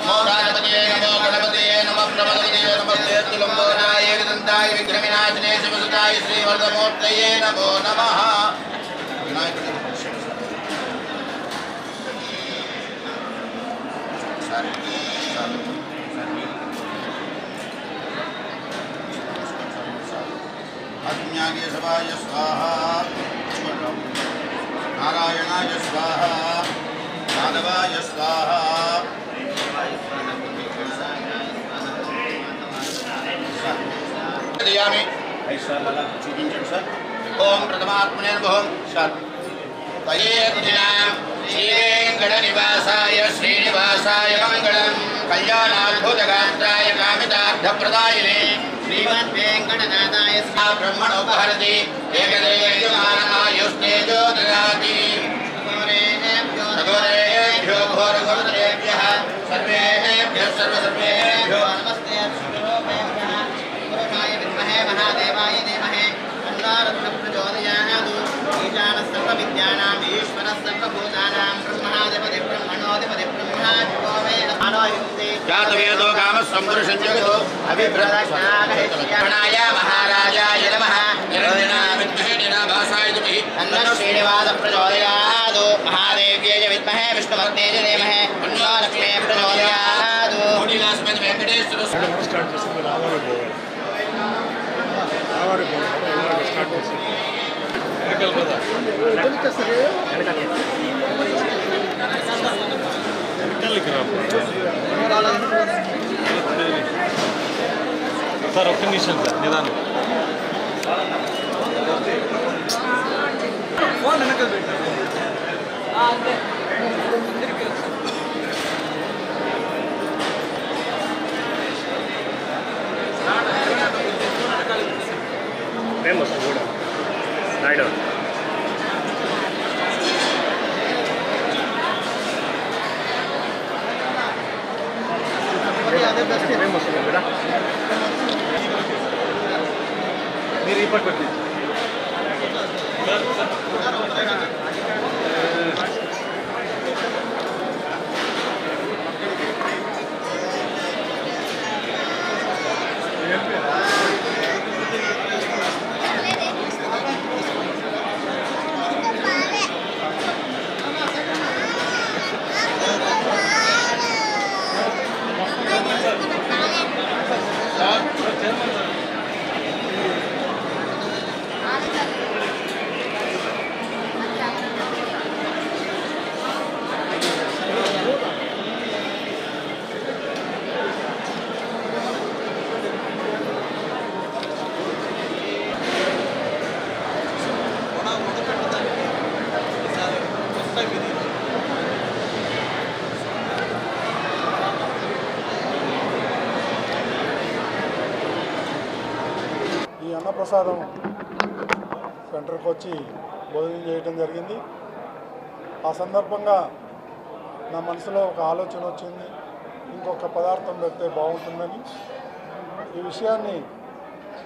नमो राजपतये नमो गणपतये नमः प्रमदपतये नमस्ते तुलम्बोजाय एकदन्ताय विघ्नविनाशिने शिवसुताय श्रीवरदमूर्तये नमो नमः। अग्न्यागेशवाय स्वाहा नारायणाय स्वाहा माधवाय स्वाहा ओम प्रथमात्मने नमः श्रीवेंकटनिवासाय श्रीनिवासाय मंगलम कल्याणाद्भुतगात्राय कामितार्थप्रदायिने श्रीमद्वेंकटनाथाय ब्रह्मणोपहरति एकदेशमानायुष्तेजो ददाति सगोरेभ्यो घोरगोत्रेभ्यः सर्वेभ्यः सर्वसर्वेभ्यो नमस्ते पुरुषाय विद्महे महादेवाय धीमहि तन्नो प्रचोदयात् ईशानः सर्वविद्यानाम् ईश्वरः सर्वभूतानां ब्रह्माधिपति ब्रह्मणोऽधिपति ब्रह्मा जो मे अनोयुक्ते जातवेदो कामसंपुरुषं जगतो अभिप्राणाय महाराजाय नमः निरञ्जनाय निराभासाय धीमहि तन्नो श्रीनिवासः प्रचोदयात् महादेव्यै विद्महे विष्णुपत्न्यै धीमहि तन्नो लक्ष्मी प्रचोदयात् कोटिलासमेत वेंकटेश्वर स्टार्ट చేసింది రావాలి స్టార్ట్ చేసింది ఎక్కల్ కదా ఎక్కలికి రా సార్ ఒక్క నిమిషం సార్ నిదానం ఫోన్ వెనకాల పెట్టండి అంతే ఫేమస్ కూడా నాయుడు అదే బెస్ట్ ఫేమస్ కూడా మీరు రిపోర్ట్ పెట్టి అన్నప్రసాదం సెంటర్కి వచ్చి భోజనం చేయడం జరిగింది. ఆ సందర్భంగా నా మనసులో ఒక ఆలోచన వచ్చింది, ఇంకొక పదార్థం పెడితే బాగుంటుందని. ఈ విషయాన్ని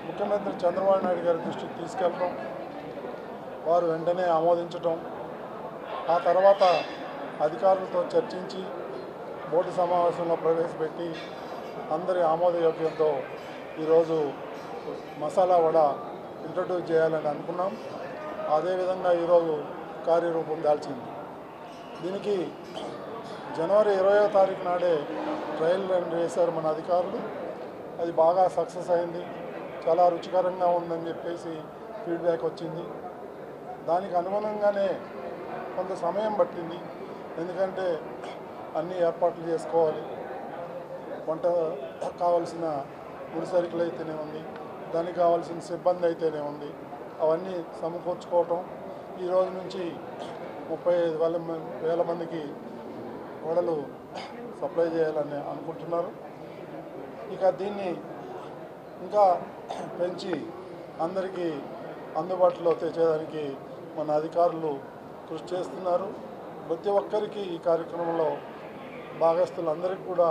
ముఖ్యమంత్రి చంద్రబాబు నాయుడు గారి దృష్టికి తీసుకెళ్ళడం, వారు వెంటనే ఆమోదించటం, ఆ తర్వాత అధికారులతో చర్చించి బోర్డు సమావేశంలో ప్రవేశపెట్టి అందరి ఆమోదయోగ్యంతో ఈరోజు మసాలా వడ ఇంట్రడ్యూస్ చేయాలని అనుకున్నాం. అదేవిధంగా ఈరోజు కార్యరూపం దాల్చింది. దీనికి జనవరి 20వ తారీఖు నాడే ట్రయల్ రన్ చేశారు మన అధికారులు. అది బాగా సక్సెస్ అయింది, చాలా రుచికరంగా ఉందని చెప్పేసి ఫీడ్బ్యాక్ వచ్చింది. దానికి అనుగుణంగానే కొంత సమయం పట్టింది, ఎందుకంటే అన్ని ఏర్పాట్లు చేసుకోవాలి. వంట కావాల్సిన ముడిసరుకులు అయితేనే ఉంది, దానికి కావాల్సిన సిబ్బంది అయితేనే ఉంది, అవన్నీ సమకూర్చుకోవటం. ఈ రోజు నుంచి 35,000 మందికి వడలు సప్లై చేయాలని అనుకుంటున్నారు. ఇక దీన్ని ఇంకా పెంచి అందరికీ అందుబాటులో తెచ్చేదానికి మన అధికారులు కృషి చేస్తున్నారు. ప్రతి ఒక్కరికి ఈ కార్యక్రమంలో భాగస్తులందరికీ కూడా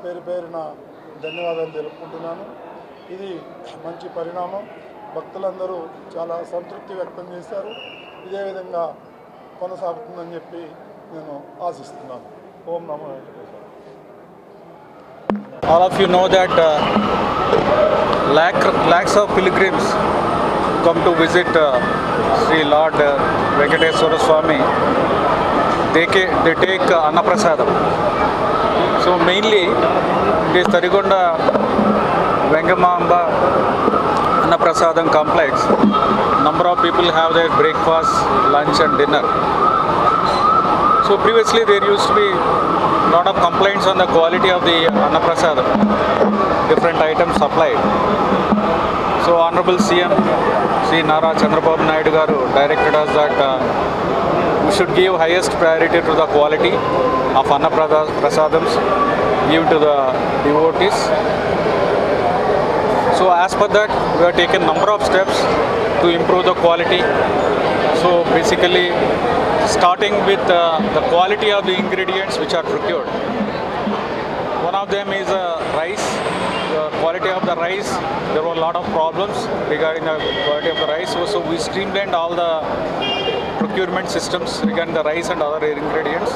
పేరు పేరున ధన్యవాదాలు తెలుపుకుంటున్నాను. ఇది మంచి పరిణామం. భక్తులందరూ చాలా సంతృప్తి వ్యక్తం చేశారు. ఇదే విధంగా కొనసాగుతుందని చెప్పి నేను ఆశిస్తున్నాను. ఓం నమో Venkateswara. All of you know that lakhs of pilgrims come to visit Sri Lord Venkateswara Swami. They take Annaprasadam. So mainly it is Tarigonda Vengamamba Annaprasadam complex. Number of people have their breakfast, lunch and dinner. So previously there used to be a lot of complaints on the quality of the Annaprasadam, different items supplied. So Honorable CM Sri Nara Chandrababu Naidu garu directed us that we should give highest priority to the quality of Annaprasadams given to the devotees. So as per that, we have taken number of steps to improve the quality. So basically, starting with the quality of the ingredients which are procured. One of them is rice. The quality of the rice, there were a lot of problems regarding the quality of the rice. So we streamlined all the procurement systems regarding the rice and other ingredients.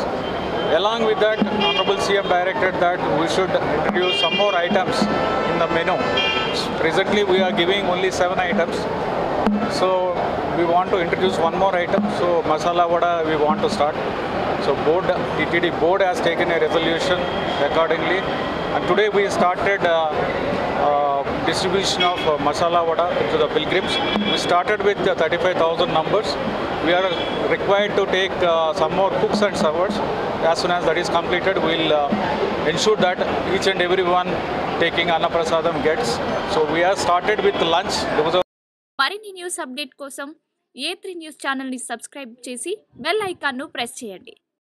Along with that, Honorable CM directed that we should introduce some more items in the menu. Presently, we are giving only 7 items. So we want to introduce one more item. So masala vada we want to start. So TTD board has taken a resolution accordingly. And today we started distribution of masala vada to the pilgrims. We started with 35,000 numbers. We are required to take some more cooks and servers. As soon as that is completed, we will ensure that each and everyone taking Annaprasadam gets. So we have started with lunch. మరిన్ని news update కోసం A3 news ఛానల్ని subscribe చేసి bell ఐకాన్ను press చేయండి.